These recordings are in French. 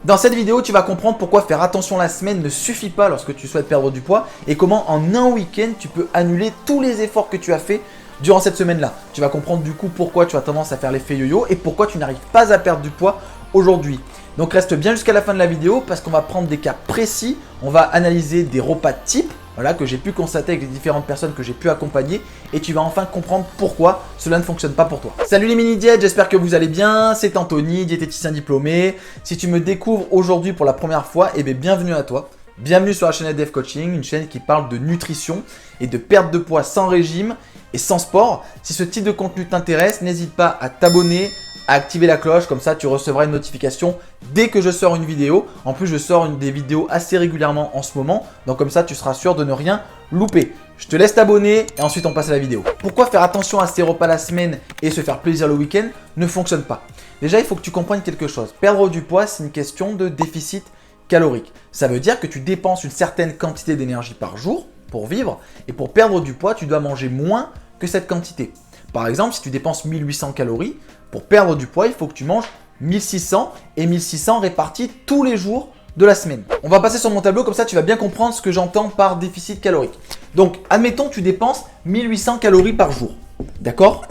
Dans cette vidéo, tu vas comprendre pourquoi faire attention la semaine ne suffit pas lorsque tu souhaites perdre du poids et comment en un week-end, tu peux annuler tous les efforts que tu as fait durant cette semaine-là. Tu vas comprendre du coup pourquoi tu as tendance à faire l'effet yo-yo et pourquoi tu n'arrives pas à perdre du poids aujourd'hui. Donc reste bien jusqu'à la fin de la vidéo parce qu'on va prendre des cas précis, on va analyser des repas types que j'ai pu constater avec les différentes personnes que j'ai pu accompagner et tu vas enfin comprendre pourquoi cela ne fonctionne pas pour toi. Salut les mini-diètes, j'espère que vous allez bien, c'est Anthony, diététicien diplômé. Si tu me découvres aujourd'hui pour la première fois, bienvenue à toi. Bienvenue sur la chaîne Def Coaching, une chaîne qui parle de nutrition et de perte de poids sans régime et sans sport. Si ce type de contenu t'intéresse, n'hésite pas à t'abonner, à activer la cloche, comme ça tu recevras une notification dès que je sors une vidéo. En plus, je sors des vidéos assez régulièrement en ce moment, donc comme ça tu seras sûr de ne rien louper. Je te laisse t'abonner et ensuite on passe à la vidéo. Pourquoi faire attention à ces repas la semaine et se faire plaisir le week-end ne fonctionne pas? Déjà, il faut que tu comprennes quelque chose. Perdre du poids, c'est une question de déficit calorique. Ça veut dire que tu dépenses une certaine quantité d'énergie par jour pour vivre et pour perdre du poids, tu dois manger moins que cette quantité. Par exemple, si tu dépenses 1800 calories, pour perdre du poids, il faut que tu manges 1600 et 1600 répartis tous les jours de la semaine. On va passer sur mon tableau, comme ça tu vas bien comprendre ce que j'entends par déficit calorique. Donc, admettons que tu dépenses 1800 calories par jour, d'accord?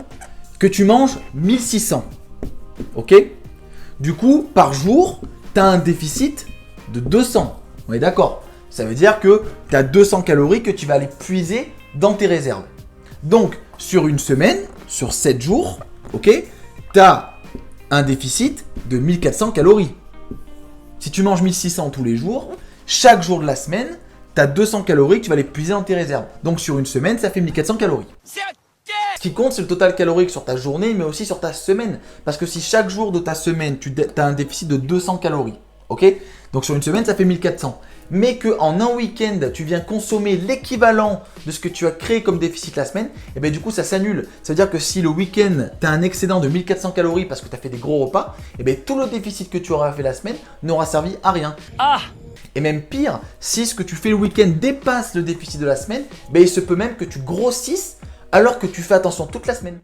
Que tu manges 1600, ok? Du coup, par jour, tu as un déficit de 200, on est d'accord? Ça veut dire que tu as 200 calories que tu vas aller puiser dans tes réserves. Donc, sur une semaine, sur 7 jours, ok, tu as un déficit de 1400 calories. Si tu manges 1600 tous les jours, chaque jour de la semaine, tu as 200 calories que tu vas les puiser dans tes réserves. Donc, sur une semaine, ça fait 1400 calories. Ce qui compte, c'est le total calorique sur ta journée, mais aussi sur ta semaine. Parce que si chaque jour de ta semaine, tu as un déficit de 200 calories, ok? Donc, sur une semaine, ça fait 1400. Mais qu'en un week-end, tu viens consommer l'équivalent de ce que tu as créé comme déficit la semaine, et du coup, ça s'annule. Ça veut dire que si le week-end, tu as un excédent de 1400 calories parce que tu as fait des gros repas, tout le déficit que tu auras fait la semaine n'aura servi à rien. Et même pire, si ce que tu fais le week-end dépasse le déficit de la semaine, il se peut même que tu grossisses alors que tu fais attention toute la semaine.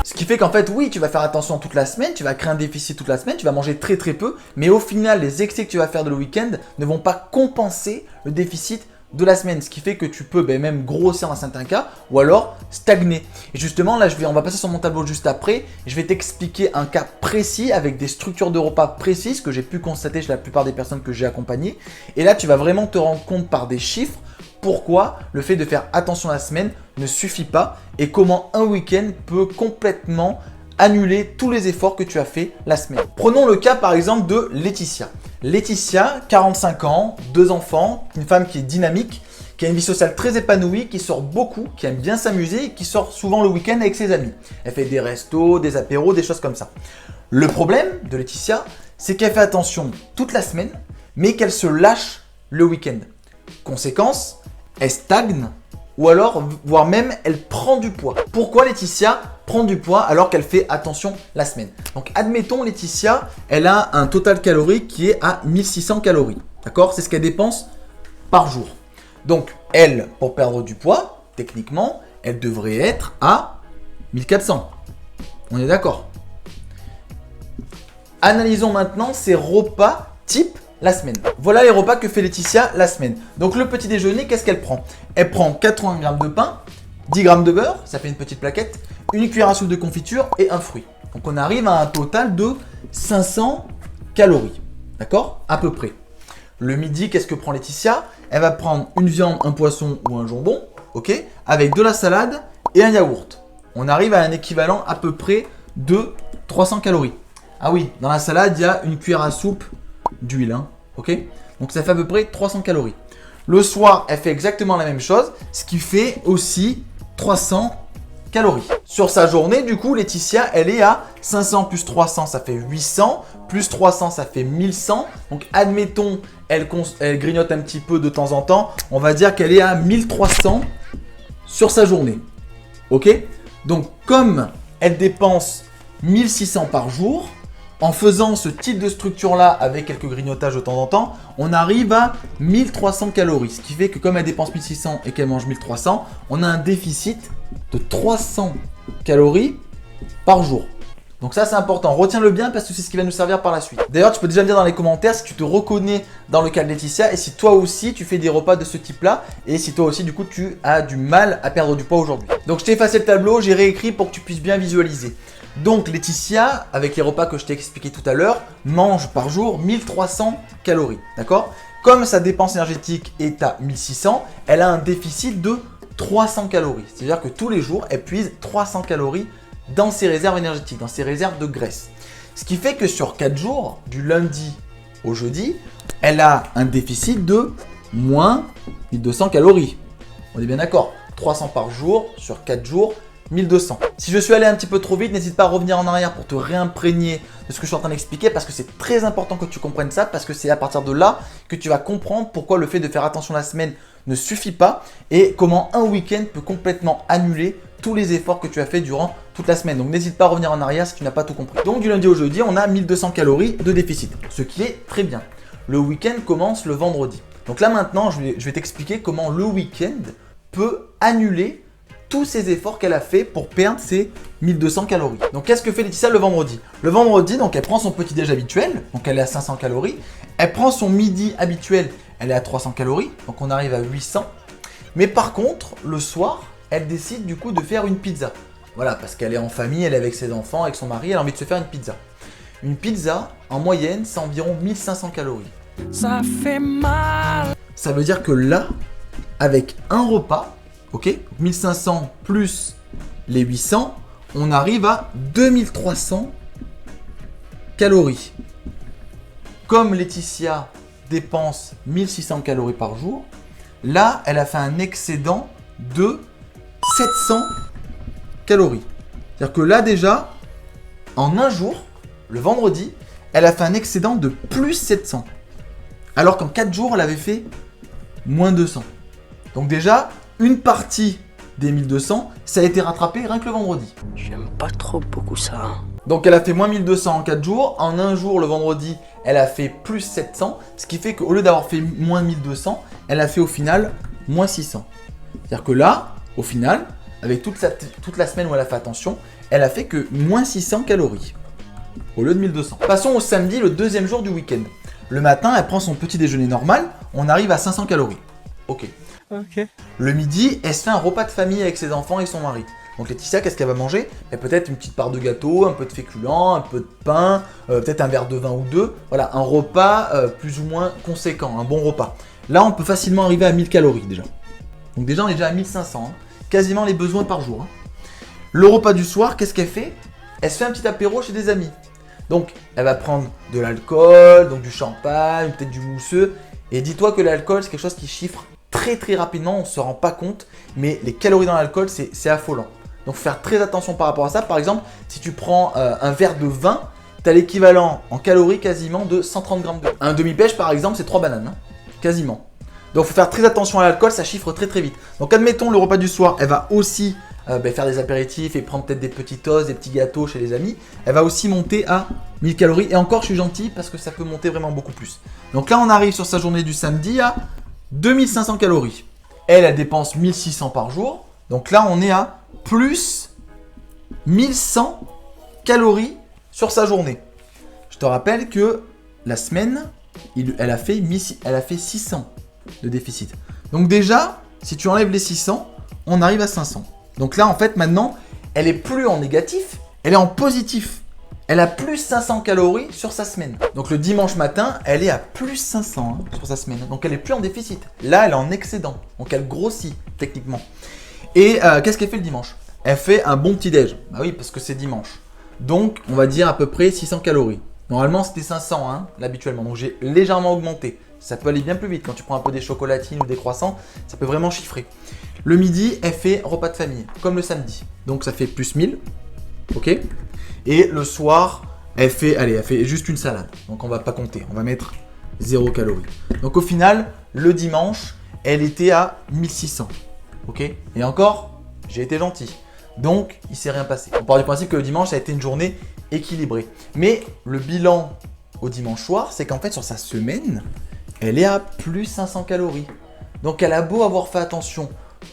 Ce qui fait qu'en fait, oui, tu vas faire attention toute la semaine, tu vas créer un déficit toute la semaine, tu vas manger très peu, mais au final, les excès que tu vas faire de le week-end ne vont pas compenser le déficit de la semaine, ce qui fait que tu peux même grossir dans certains cas ou alors stagner. Et justement, là, on va passer sur mon tableau juste après, je vais t'expliquer un cas précis avec des structures de repas précises que j'ai pu constater chez la plupart des personnes que j'ai accompagnées. Et là, tu vas vraiment te rendre compte par des chiffres pourquoi le fait de faire attention la semaine ne suffit pas et comment un week-end peut complètement annuler tous les efforts que tu as fait la semaine. Prenons le cas par exemple de Laetitia. Laetitia, 45 ans, 2 enfants, une femme qui est dynamique, qui a une vie sociale très épanouie, qui sort beaucoup, qui aime bien s'amuser et qui sort souvent le week-end avec ses amis. Elle fait des restos, des apéros, des choses comme ça. Le problème de Laetitia, c'est qu'elle fait attention toute la semaine, mais qu'elle se lâche le week-end. Conséquence, elle stagne ou alors, voire même, elle prend du poids. Pourquoi Laetitia prend du poids alors qu'elle fait attention la semaine? Donc, admettons Laetitia, elle a un total calorique qui est à 1600 calories. D'accord? C'est ce qu'elle dépense par jour. Donc, elle, pour perdre du poids, techniquement, elle devrait être à 1400. On est d'accord? Analysons maintenant ses repas type la semaine. Voilà les repas que fait Laetitia la semaine. Donc le petit déjeuner, qu'est-ce qu'elle prend? Elle prend 80 g de pain, 10 g de beurre, ça fait une petite plaquette, une cuillère à soupe de confiture et un fruit. Donc on arrive à un total de 500 calories. D'accord? À peu près. Le midi, qu'est-ce que prend Laetitia? Elle va prendre une viande, un poisson ou un jambon, ok, avec de la salade et un yaourt. On arrive à un équivalent à peu près de 300 calories. Ah oui, dans la salade, il y a une cuillère à soupe d'huile, ok? Donc ça fait à peu près 300 calories. Le soir, elle fait exactement la même chose, ce qui fait aussi 300 calories. Sur sa journée, du coup, Laetitia, elle est à 500 plus 300, ça fait 800, plus 300, ça fait 1100. Donc admettons, elle grignote un petit peu de temps en temps, on va dire qu'elle est à 1300 sur sa journée, ok? Donc comme elle dépense 1600 par jour, en faisant ce type de structure-là avec quelques grignotages de temps en temps, on arrive à 1300 calories. Ce qui fait que comme elle dépense 1600 et qu'elle mange 1300, on a un déficit de 300 calories par jour. Donc ça c'est important, retiens-le bien parce que c'est ce qui va nous servir par la suite. D'ailleurs tu peux déjà me dire dans les commentaires si tu te reconnais dans le cas de Laetitia et si toi aussi tu fais des repas de ce type là et si toi aussi du coup tu as du mal à perdre du poids aujourd'hui. Donc je t'ai effacé le tableau, j'ai réécrit pour que tu puisses bien visualiser. Donc Laetitia, avec les repas que je t'ai expliqué tout à l'heure, mange par jour 1300 calories, d'accord? Comme sa dépense énergétique est à 1600, elle a un déficit de 300 calories. C'est-à-dire que tous les jours, elle puise 300 calories dans ses réserves énergétiques, dans ses réserves de graisse. Ce qui fait que sur 4 jours, du lundi au jeudi, elle a un déficit de moins 1200 calories. On est bien d'accord, 300 par jour sur 4 jours, 1200. Si je suis allé un petit peu trop vite, n'hésite pas à revenir en arrière pour te réimprégner de ce que je suis en train d'expliquer parce que c'est très important que tu comprennes ça parce que c'est à partir de là que tu vas comprendre pourquoi le fait de faire attention la semaine ne suffit pas et comment un week-end peut complètement annuler tous les efforts que tu as fait durant toute la semaine. Donc n'hésite pas à revenir en arrière si tu n'as pas tout compris. Donc du lundi au jeudi, on a 1200 calories de déficit, ce qui est très bien. Le week-end commence le vendredi. Donc là maintenant, je vais t'expliquer comment le week-end peut annuler tous ces efforts qu'elle a fait pour perdre ses 1200 calories. Donc qu'est-ce que fait Laetitia le vendredi? Le vendredi, donc elle prend son petit déj habituel, donc elle est à 500 calories. Elle prend son midi habituel, elle est à 300 calories, donc on arrive à 800. Mais par contre, le soir, elle décide du coup de faire une pizza. Voilà, parce qu'elle est en famille, elle est avec ses enfants, avec son mari, elle a envie de se faire une pizza. Une pizza, en moyenne, c'est environ 1500 calories. Ça fait mal. Ça veut dire que là, avec un repas, ok, 1500 plus les 800, on arrive à 2300 calories. Comme Laetitia dépense 1600 calories par jour, là, elle a fait un excédent de 700 calories. C'est-à-dire que là, déjà, en un jour, le vendredi, elle a fait un excédent de plus 700. Alors qu'en 4 jours, elle avait fait moins 200. Donc déjà, une partie des 1200, ça a été rattrapé rien que le vendredi. J'aime pas trop beaucoup ça. Donc elle a fait moins 1200 en 4 jours. En un jour, le vendredi, elle a fait plus 700. Ce qui fait qu'au lieu d'avoir fait moins 1200, elle a fait au final moins 600. C'est-à-dire que là, au final, avec toute la semaine où elle a fait attention, elle a fait que moins 600 calories au lieu de 1200. Passons au samedi, le deuxième jour du week-end. Le matin, elle prend son petit déjeuner normal. On arrive à 500 calories. Ok. Le midi, elle se fait un repas de famille avec ses enfants et son mari. Donc Laetitia, qu'est-ce qu'elle va manger? Peut-être une petite part de gâteau, un peu de féculents, un peu de pain, peut-être un verre de vin ou deux. Voilà, un repas plus ou moins conséquent, un bon repas. Là, on peut facilement arriver à 1000 calories déjà. Donc déjà, on est déjà à 1500, hein. Quasiment les besoins par jour. Hein. Le repas du soir, qu'est-ce qu'elle fait? Elle se fait un petit apéro chez des amis. Donc, elle va prendre de l'alcool, donc du champagne, peut-être du mousseux. Et dis-toi que l'alcool, c'est quelque chose qui chiffre très très rapidement, on ne se rend pas compte, mais les calories dans l'alcool, c'est affolant. Donc faire très attention par rapport à ça. Par exemple, si tu prends un verre de vin, tu as l'équivalent en calories quasiment de 130 grammes de vin. Un demi-pêche par exemple, c'est 3 bananes, hein, quasiment. Donc il faut faire très attention à l'alcool, ça chiffre très très vite. Donc admettons le repas du soir, elle va aussi faire des apéritifs et prendre peut-être des petits toasts, des petits gâteaux chez les amis. Elle va aussi monter à 1000 calories. Et encore, je suis gentil parce que ça peut monter vraiment beaucoup plus. Donc là, on arrive sur sa journée du samedi à 2500 calories. Elle dépense 1600 par jour. Donc là, on est à plus 1100 calories sur sa journée. Je te rappelle que la semaine, elle a fait 600 de déficit. Donc déjà, si tu enlèves les 600, on arrive à 500. Donc là, en fait, maintenant, elle est plus en négatif, elle est en positif. Elle a plus 500 calories sur sa semaine. Donc le dimanche matin, elle est à plus 500 sur sa semaine. Donc elle est plus en déficit. Là, elle est en excédent. Donc elle grossit techniquement. Et qu'est-ce qu'elle fait le dimanche? Elle fait un bon petit déj. Bah oui, parce que c'est dimanche. Donc on va dire à peu près 600 calories. Normalement, c'était 500 hein, habituellement. Donc j'ai légèrement augmenté. Ça peut aller bien plus vite. Quand tu prends un peu des chocolatines ou des croissants, ça peut vraiment chiffrer. Le midi, elle fait repas de famille, comme le samedi. Donc ça fait plus 1000. Ok. Et le soir, elle fait juste une salade. Donc on va pas compter. On va mettre 0 calories. Donc au final, le dimanche, elle était à 1600. Ok. Et encore, j'ai été gentil. Donc il s'est rien passé. On part du principe que le dimanche, ça a été une journée équilibrée. Mais le bilan au dimanche soir, c'est qu'en fait sur sa semaine, elle est à plus 500 calories. Donc elle a beau avoir fait attention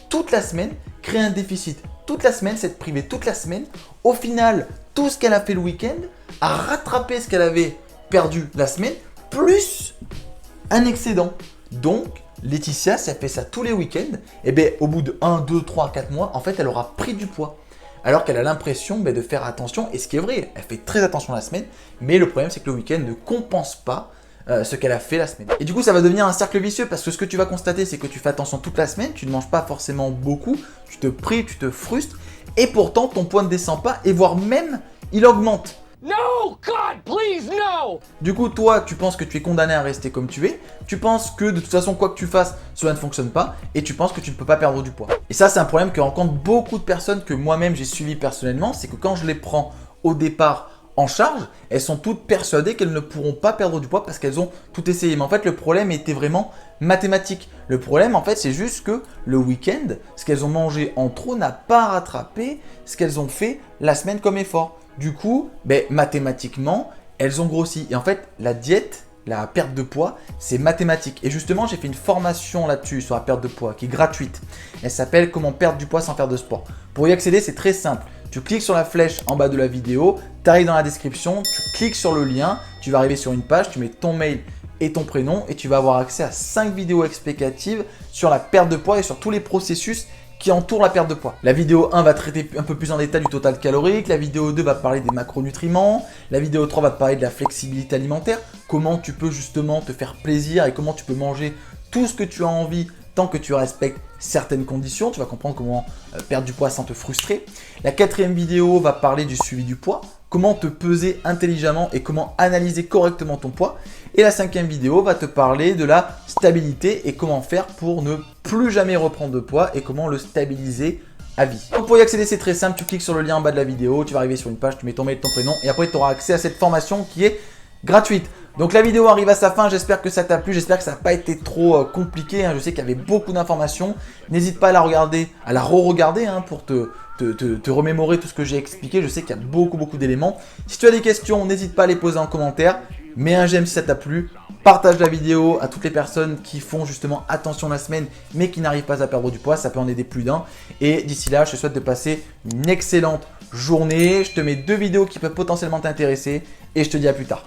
toute la semaine, créer un déficit toute la semaine, s'être privée toute la semaine. Au final, tout ce qu'elle a fait le week-end, à rattraper ce qu'elle avait perdu la semaine, plus un excédent. Donc, Laetitia, si elle fait ça tous les week-ends, et bien au bout de 1, 2, 3, 4 mois, en fait, elle aura pris du poids. Alors qu'elle a l'impression de faire attention, et ce qui est vrai, elle fait très attention la semaine, mais le problème c'est que le week-end ne compense pas ce qu'elle a fait la semaine. Et du coup, ça va devenir un cercle vicieux parce que ce que tu vas constater, c'est que tu fais attention toute la semaine, tu ne manges pas forcément beaucoup, tu te prives, tu te frustres, et pourtant ton poids ne descend pas, et voire même, il augmente. No, God, please, no! Du coup, toi, tu penses que tu es condamné à rester comme tu es, tu penses que de toute façon, quoi que tu fasses, cela ne fonctionne pas, et tu penses que tu ne peux pas perdre du poids. Et ça, c'est un problème que rencontrent beaucoup de personnes que moi-même j'ai suivi personnellement, c'est que quand je les prends au départ en charge, elles sont toutes persuadées qu'elles ne pourront pas perdre du poids parce qu'elles ont tout essayé. Mais en fait, le problème était vraiment mathématique. Le problème, en fait, c'est juste que le week-end, ce qu'elles ont mangé en trop n'a pas rattrapé ce qu'elles ont fait la semaine comme effort. Du coup, mathématiquement, elles ont grossi. Et en fait, la diète, la perte de poids, c'est mathématique. Et justement, j'ai fait une formation là-dessus sur la perte de poids qui est gratuite. Elle s'appelle « Comment perdre du poids sans faire de sport ». Pour y accéder, c'est très simple. Tu cliques sur la flèche en bas de la vidéo, tu arrives dans la description, tu cliques sur le lien, tu vas arriver sur une page, tu mets ton mail et ton prénom et tu vas avoir accès à 5 vidéos explicatives sur la perte de poids et sur tous les processus qui entourent la perte de poids. La vidéo 1 va traiter un peu plus en détail du total calorique, la vidéo 2 va parler des macronutriments, la vidéo 3 va te parler de la flexibilité alimentaire, comment tu peux justement te faire plaisir et comment tu peux manger tout ce que tu as envie tant que tu respectes certaines conditions. Tu vas comprendre comment perdre du poids sans te frustrer. La 4e vidéo va parler du suivi du poids, comment te peser intelligemment et comment analyser correctement ton poids. Et la 5e vidéo va te parler de la stabilité et comment faire pour ne plus jamais reprendre de poids et comment le stabiliser à vie. Donc pour y accéder, c'est très simple, tu cliques sur le lien en bas de la vidéo, tu vas arriver sur une page, tu mets ton mail, ton prénom et après tu auras accès à cette formation qui est gratuite. Donc la vidéo arrive à sa fin, j'espère que ça t'a plu, j'espère que ça n'a pas été trop compliqué, je sais qu'il y avait beaucoup d'informations. N'hésite pas à la regarder, à la re-regarder pour te remémorer tout ce que j'ai expliqué, je sais qu'il y a beaucoup d'éléments. Si tu as des questions, n'hésite pas à les poser en commentaire, mets un j'aime si ça t'a plu, partage la vidéo à toutes les personnes qui font justement attention la semaine mais qui n'arrivent pas à perdre du poids, ça peut en aider plus d'un. Et d'ici là, je te souhaite de passer une excellente journée, je te mets 2 vidéos qui peuvent potentiellement t'intéresser et je te dis à plus tard.